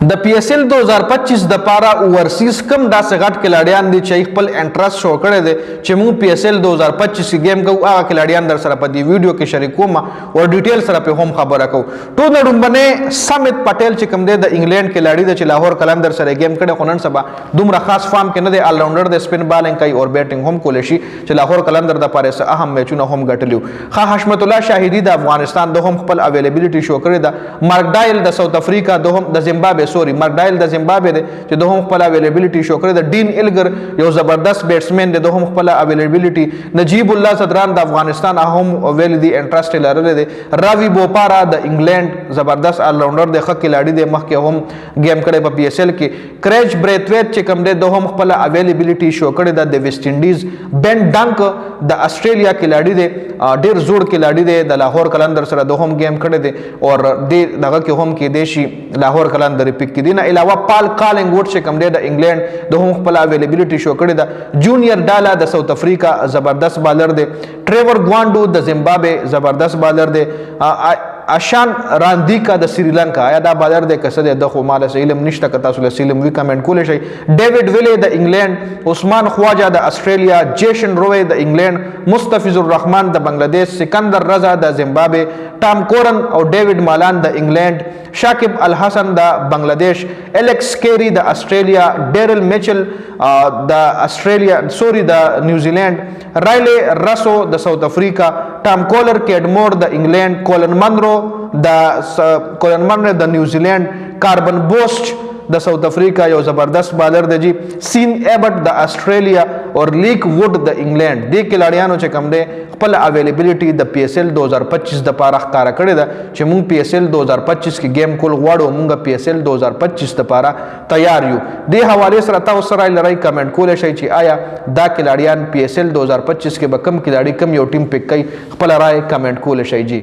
د پی ایس ایل 2025 د پارا اوورسیز کم داسې غټ کلاډیان دي چې خپل انټرست شو کړی دی چې موږ پی ایس ایل 2025 گیم کو هغه کلاډیان در سره په دې ویډیو کې شریکوم او ډیټیل سره په هم خبره کو ټول نړمبنه سمیت پټیل چې کوم دی د انګلند کلاډي د لاهور کلندر سره گیم کړي خو نن سبا دومره خاص فارم کې نه دی آل راونډر د سپین بالینګ کوي او بیټینګ هم کول شي چې لاهور کلندر د پاره سره اهم میچونه هم ګټلیو خا حشمت الله شاهدی د افغانستان د هم خپل اویلیبিলিټي شو کړی دا مارک ډایل د ساوث افریقا د هم د زیمبابوے سوري مارک ډایل د زیمبابوے دی چې د هم خپل اویلیبিলিټي شو کړی د ډین الګر یو زبردست بیټسمن دی د هم خپل اویلیبিলিټي نجیب الله صدران د افغانستان هم ویل دی انټرست لرل دی راوی بوپارا د انګلند زبردست آل راونډر د خک کلاډي د مخکې هم گیم کړی په پی ایس ایل کې کریچ بریتویت چې کوم دی د هم خپل اویلیبিলিټي شو کړی د ویسټ انډیز بن ډنک د استرالیا کلاډي دی ډیر زوړ کلاډي دی د لاهور کلندر سره د هم گیم کړی دی او د دغه کې هم کې دیشي لاهور کلندر پک کې دینه علاوه پال کالینګ وډ چې کوم دی د انګلند د هم خپل اویلیبিলিټي شو کړی دا جونیئر ډالا د ساوث افریقا زبردست بالر دی ټریور ګوانډو د زیمبابوے زبردست بالر دی اشان راندیکا د سریلانکا یا دا بالر دی کسه د خو مال علم نشته ک تاسو له علم وی کمنټ کول شي ډیوډ ویلی د انګلند عثمان خواجه د استرالیا جیشن روي د انګلند مستفیض الرحمن د بنگلاديش سکندر رضا د زیمبابوے ټام کورن او ډیوډ مالان د انګلند شاکب الحسن د بنگلاديش الکس کیری د استرالیا ډیرل میچل د استرالیا سوري د نیوزیلند رایلی رسو د ساوث افریقا ټام کولر کیډمور د انګلند کولن منرو د نیوزیلند کاربن بوسټ د ساوث افریقا یو زبردست بالر دی جی سین ایبٹ د استرالیا اور لیک ووډ د انګلند د کلاډیانو چې کم دی خپل اویلیبিলিټي د پی ایس ایل 2025 د پاره ښکارا کړی دا چې مونږ پی ایس ایل 2025 کې گیم کول غواړو مونږ پی ایس ایل 2025 د پاره تیار یو د حواله سره تاسو سره لړۍ کمنټ کول شي چې آیا دا کلاډیان پی ایس ایل 2025 کې به کم کلاډي کم یو ټیم پک کوي خپل رائے کمنټ کول شي جی